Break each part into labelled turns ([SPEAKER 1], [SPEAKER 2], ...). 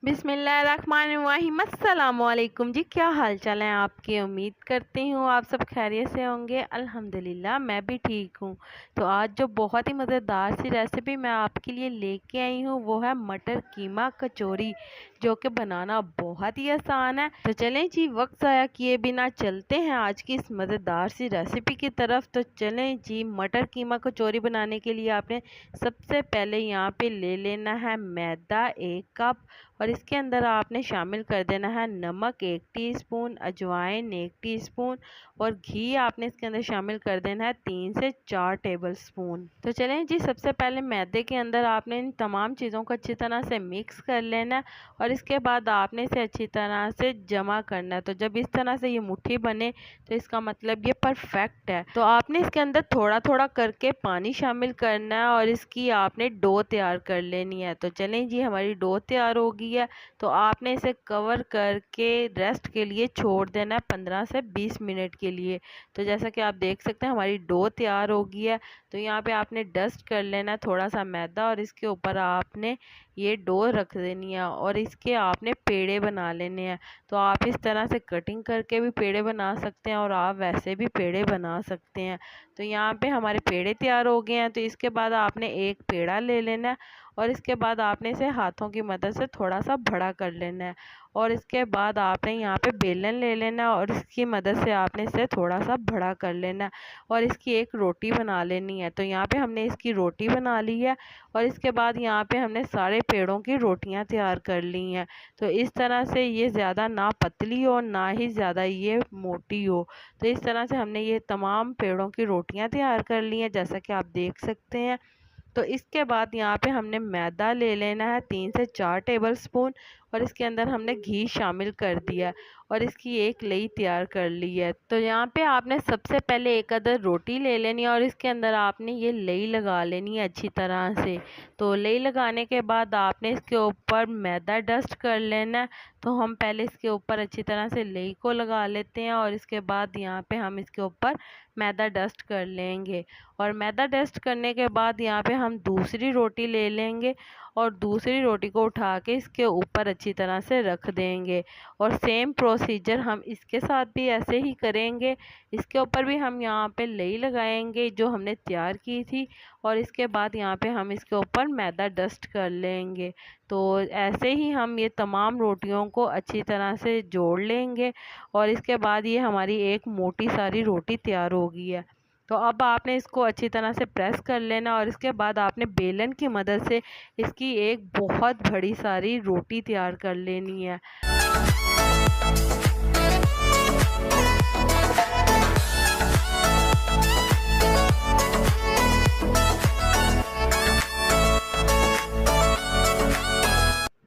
[SPEAKER 1] बिस्मिल्लाहिर्रहमानिर्रहीम। अस्सलामुअलैकुम जी, क्या हाल चाल है आपके। उम्मीद करती हूँ आप सब खैरियत से होंगे। अल्हम्दुलिल्लाह मैं भी ठीक हूँ। तो आज जो बहुत ही मज़ेदार सी रेसिपी मैं आपके लिए लेके आई हूँ वो है मटर कीमा कचौरी, जो कि बनाना बहुत ही आसान है। तो चलें जी, वक्त ज़ाया किए बिना चलते हैं आज की इस मज़ेदार सी रेसिपी की तरफ। तो चलें जी, मटर कीमा कचौरी बनाने के लिए आपने सबसे पहले यहाँ पे ले लेना है मैदा 1 कप, और इसके अंदर आपने शामिल कर देना है नमक 1 टीस्पून, अजवाइन 1 टीस्पून, और घी आपने इसके अंदर शामिल कर देना है 3 से 4 टेबल स्पून। तो चलें जी, सबसे पहले मैदे के अंदर आपने इन तमाम चीज़ों को अच्छी तरह से मिक्स कर लेना है, और इसके बाद आपने इसे अच्छी तरह से जमा करना है। तो जब इस तरह से ये मुट्ठी बने तो इसका मतलब ये परफेक्ट है। तो आपने इसके अंदर थोड़ा थोड़ा करके पानी शामिल करना है और इसकी आपने डो तैयार कर लेनी है। तो चलें जी, हमारी डो तैयार होगी है। तो आपने इसे कवर करके रेस्ट के लिए छोड़ देना है 15 से 20 मिनट के लिए। तो जैसा कि आप देख सकते हैं हमारी डो तैयार होगी है। तो यहाँ पे आपने डस्ट कर लेना है थोड़ा सा मैदा, और इसके ऊपर आपने ये डो रख देनी है और इसके आपने पेड़े बना लेने हैं। तो आप इस तरह से कटिंग करके भी पेड़े बना सकते हैं और आप वैसे भी पेड़े बना सकते हैं। तो यहाँ पे हमारे पेड़े तैयार हो गए हैं। तो इसके बाद आपने एक पेड़ा ले लेना है और इसके बाद आपने इसे हाथों की मदद से थोड़ा सा बड़ा कर लेना है, और इसके बाद आपने यहाँ पे बेलन ले लेना है और इसकी मदद से आपने इसे थोड़ा सा बड़ा कर लेना है और इसकी एक रोटी बना लेनी है। तो यहाँ पे हमने इसकी रोटी बना ली है, और इसके बाद यहाँ पे हमने सारे पेड़ों की रोटियाँ तैयार कर ली हैं। तो इस तरह से ये ज़्यादा ना पतली हो ना ही ज़्यादा ये मोटी हो। तो इस तरह से हमने ये तमाम पेड़ों की रोटियाँ तैयार कर ली हैं, जैसा कि आप देख सकते हैं। तो इसके बाद यहाँ पे हमने मैदा ले लेना है 3 से 4 टेबल स्पून, और इसके अंदर हमने घी शामिल कर दिया और इसकी एक लेई तैयार कर ली है। तो यहाँ पे आपने सबसे पहले एक अदर रोटी ले लेनी है और इसके अंदर आपने ये लेई लगा लेनी है अच्छी तरह से। तो लेई लगाने के बाद आपने इसके ऊपर मैदा डस्ट कर लेना है। तो हम पहले इसके ऊपर अच्छी तरह से लेई को लगा लेते हैं और इसके बाद यहाँ पे हम इसके ऊपर मैदा डस्ट कर लेंगे, और मैदा डस्ट करने के बाद यहाँ पे हम दूसरी रोटी ले लेंगे और दूसरी रोटी को उठा के इसके ऊपर अच्छी तरह से रख देंगे, और सेम प्रोसीजर हम इसके साथ भी ऐसे ही करेंगे। इसके ऊपर भी हम यहाँ पे लेई लगाएंगे जो हमने तैयार की थी, और इसके बाद यहाँ पे हम इसके ऊपर मैदा डस्ट कर लेंगे। तो ऐसे ही हम ये तमाम रोटियों को अच्छी तरह से जोड़ लेंगे, और इसके बाद ये हमारी एक मोटी सारी रोटी तैयार होगी है। तो अब आपने इसको अच्छी तरह से प्रेस कर लेना, और इसके बाद आपने बेलन की मदद से इसकी एक बहुत बड़ी सारी रोटी तैयार कर लेनी है।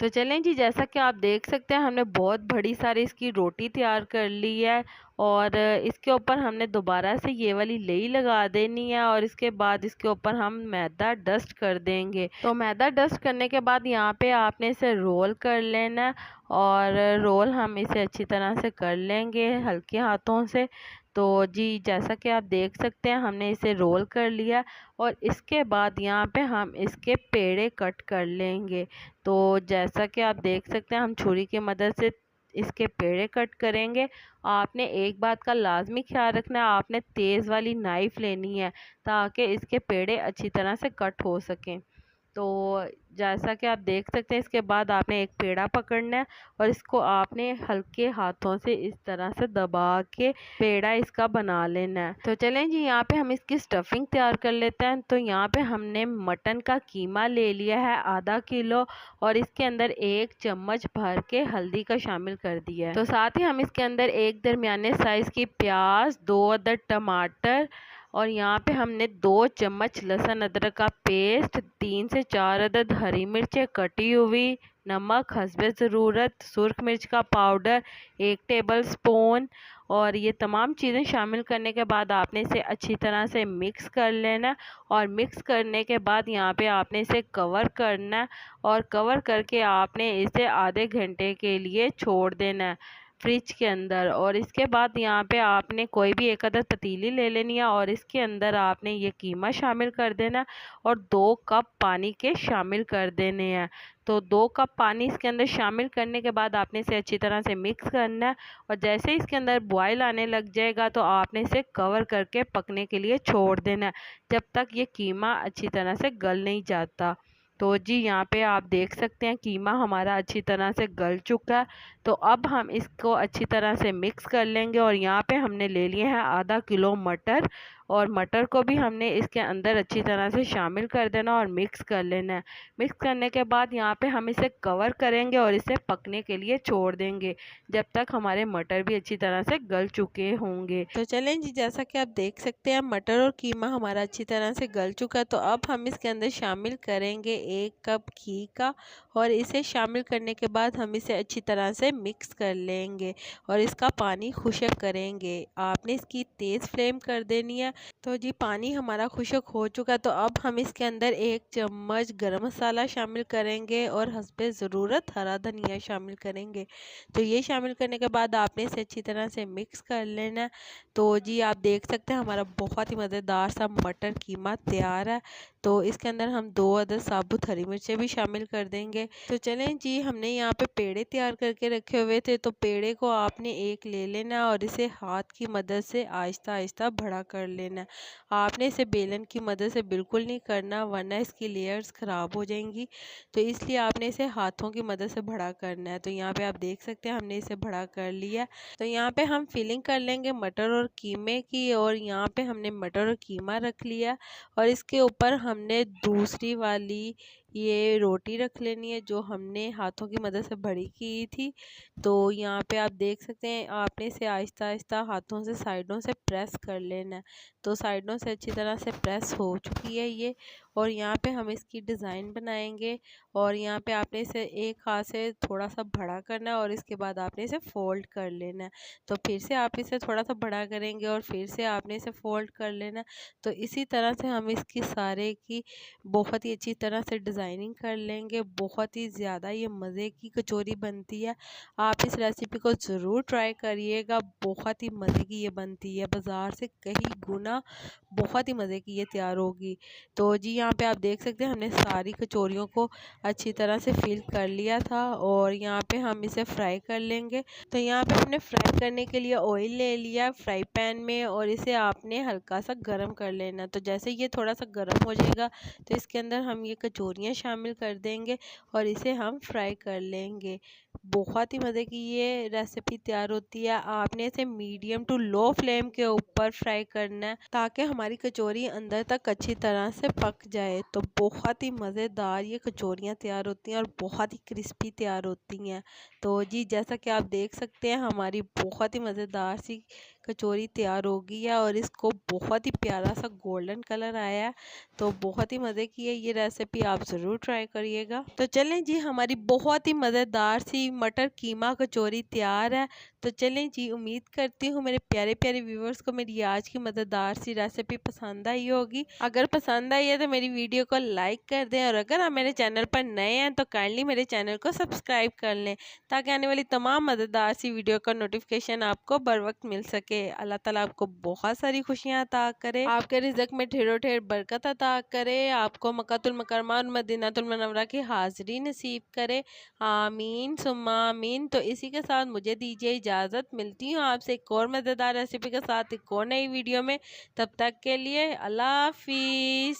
[SPEAKER 1] तो चलें जी, जैसा कि आप देख सकते हैं हमने बहुत बड़ी सारी इसकी रोटी तैयार कर ली है, और इसके ऊपर हमने दोबारा से ये वाली लेई लगा देनी है, और इसके बाद इसके ऊपर हम मैदा डस्ट कर देंगे। तो मैदा डस्ट करने के बाद यहाँ पे आपने इसे रोल कर लेना है, और रोल हम इसे अच्छी तरह से कर लेंगे हल्के हाथों से। तो जी, जैसा कि आप देख सकते हैं हमने इसे रोल कर लिया, और इसके बाद यहाँ पे हम इसके पेड़े कट कर लेंगे। तो जैसा कि आप देख सकते हैं हम छुरी की मदद से इसके पेड़े कट करेंगे। आपने एक बात का लाजमी ख्याल रखना है, आपने तेज़ वाली नाइफ़ लेनी है ताकि इसके पेड़े अच्छी तरह से कट हो सकें। तो जैसा कि आप देख सकते हैं इसके बाद आपने एक पेड़ा पकड़ना है और इसको आपने हल्के हाथों से इस तरह से दबा के पेड़ा इसका बना लेना है। तो चलें जी, यहाँ पे हम इसकी स्टफिंग तैयार कर लेते हैं। तो यहाँ पे हमने मटन का कीमा ले लिया है आधा किलो, और इसके अंदर 1 चम्मच भर के हल्दी का शामिल कर दिया है। तो साथ ही हम इसके अंदर एक दरमियाने साइज़ की प्याज, 2 अदद टमाटर, और यहाँ पे हमने 2 चम्मच लहसुन अदरक का पेस्ट, 3 से 4 अदद हरी मिर्चें कटी हुई, नमक हस्बे ज़रूरत, सुर्ख मिर्च का पाउडर 1 टेबल स्पून, और ये तमाम चीज़ें शामिल करने के बाद आपने इसे अच्छी तरह से मिक्स कर लेना, और मिक्स करने के बाद यहाँ पे आपने इसे कवर करना, और कवर करके आपने इसे आधे घंटे के लिए छोड़ देना है। फ्रिज के अंदर। और इसके बाद यहाँ पे आपने कोई भी एक अदर पतीली ले लेनी है और इसके अंदर आपने ये कीमा शामिल कर देना और 2 कप पानी के शामिल कर देने हैं। तो 2 कप पानी इसके अंदर शामिल करने के बाद आपने इसे अच्छी तरह से मिक्स करना है और जैसे इसके अंदर बॉयल आने लग जाएगा तो आपने इसे कवर करके पकने के लिए छोड़ देना है जब तक ये कीमा अच्छी तरह से गल नहीं जाता। तो जी यहाँ पे आप देख सकते हैं कीमा हमारा अच्छी तरह से गल चुका है। तो अब हम इसको अच्छी तरह से मिक्स कर लेंगे और यहाँ पे हमने ले लिए हैं आधा किलो मटर और मटर को भी हमने इसके अंदर अच्छी तरह से शामिल कर देना और मिक्स कर लेना है। मिक्स करने के बाद यहाँ पे हम इसे कवर करेंगे और इसे पकने के लिए छोड़ देंगे जब तक हमारे मटर भी अच्छी तरह से गल चुके होंगे। तो चलें जी, जैसा कि आप देख सकते हैं मटर और कीमा हमारा अच्छी तरह से गल चुका है। तो अब हम इसके अंदर शामिल करेंगे 1 कप घी का और इसे शामिल करने के बाद हम इसे अच्छी तरह से मिक्स कर लेंगे और इसका पानी खुश्क करेंगे। आपने इसकी तेज़ फ्लेम कर देनी है। तो जी पानी हमारा खुश्क हो चुका है। तो अब हम इसके अंदर 1 चम्मच गरम मसाला शामिल करेंगे और हस्बे ज़रूरत हरा धनिया शामिल करेंगे। तो ये शामिल करने के बाद आपने इसे अच्छी तरह से मिक्स कर लेना है। तो जी आप देख सकते हैं हमारा बहुत ही मज़ेदार सा मटर कीमा तैयार है। तो इसके अंदर हम 2 अदद साबुत हरी मिर्चें भी शामिल कर देंगे। तो चलें जी, हमने यहाँ पे पेड़े तैयार करके रखे हुए थे। तो पेड़े को आपने एक ले लेना और इसे हाथ की मदद से आहिस्ता आहिस्ता बड़ा कर लेना। आपने इसे बेलन की मदद से बिल्कुल नहीं करना वरना इसकी लेयर्स ख़राब हो जाएंगी। तो इसलिए आपने इसे हाथों की मदद से बड़ा करना है। तो यहाँ पे आप देख सकते हैं हमने इसे बड़ा कर लिया। तो यहाँ पे हम फिलिंग कर लेंगे मटर और कीमे की और यहाँ पे हमने मटर और कीमा रख लिया और इसके ऊपर हमने दूसरी वाली ये रोटी रख लेनी है जो हमने हाथों की मदद से बड़ी की थी। तो यहाँ पे आप देख सकते हैं आपने इसे आहिस्ता आहिस्ता हाथों से साइडों से प्रेस कर लेना है। तो साइडों से अच्छी तरह से प्रेस हो चुकी है ये और यहाँ पे हम इसकी डिज़ाइन बनाएंगे और यहाँ पे आपने इसे एक हाथ से थोड़ा सा बड़ा करना है और इसके बाद आपने इसे फोल्ड कर लेना है। तो फिर से आप इसे थोड़ा सा बड़ा करेंगे और फिर से आपने इसे फोल्ड कर लेना है। तो इसी तरह से हम इसकी सारे की बहुत ही अच्छी तरह से डिज़ाइनिंग कर लेंगे। बहुत ही ज़्यादा ये मज़े की कचौरी बनती है। आप इस रेसिपी को ज़रूर ट्राई करिएगा। बहुत ही मज़े की ये बनती है, बाज़ार से कहीं गुना बहुत ही मज़े की ये तैयार होगी। तो जी यहाँ पे आप देख सकते हैं हमने सारी कचौरियों को अच्छी तरह से फिल कर लिया था और यहाँ पे हम इसे फ्राई कर लेंगे। तो यहाँ पे हमने फ्राई करने के लिए ऑयल ले लिया फ्राई पैन में और इसे आपने हल्का सा गर्म कर लेना। तो जैसे ये थोड़ा सा गर्म हो जाएगा तो इसके अंदर हम ये कचौरियाँ शामिल कर देंगे और इसे हम फ्राई कर लेंगे। बहुत ही मज़े की ये रेसिपी तैयार होती है। आपने इसे मीडियम टू लो फ्लेम के ऊपर फ्राई करना है ताकि हमारी कचौरी अंदर तक अच्छी तरह से पक जाए। तो बहुत ही मज़ेदार ये कचौरियाँ तैयार होती हैं और बहुत ही क्रिस्पी तैयार होती हैं। तो जी जैसा कि आप देख सकते हैं हमारी बहुत ही मज़ेदार सी कचौरी तैयार हो गई है और इसको बहुत ही प्यारा सा गोल्डन कलर आया है। तो बहुत ही मज़े की है ये रेसिपी, आप ज़रूर ट्राई करिएगा। तो चलें जी, हमारी बहुत ही मज़ेदार सी मटर कीमा कचौरी तैयार है। तो चलें जी, उम्मीद करती हूँ मेरे प्यारे प्यारे व्यूवर्स को मेरी आज की मज़ेदार सी रेसिपी पसंद आई होगी। अगर पसंद आई है तो मेरी वीडियो को लाइक कर दें और अगर आप मेरे चैनल पर नए हैं तो काइंडली मेरे चैनल को सब्सक्राइब कर लें ताकि आने वाली तमाम मज़ेदार सी वीडियो का नोटिफिकेशन आपको बर वक्त मिल सके। अल्लाह ताला आपको बहुत सारी खुशियाँ अता करे, आपके रिज़्क में ढेरों ढेर बरकत अता करे, आपको मक्कातुल मुकर्रमा और मदीनातुल मुनव्वरा की हाज़िरी नसीब करे। आमीन सुम्मा आमीन। तो इसी के साथ मुझे दीजिए इजाज़त, मिलती हूँ आपसे एक और मज़ेदार रेसिपी के साथ एक और नई वीडियो में। तब तक के लिए अल्लाह हाफिज़।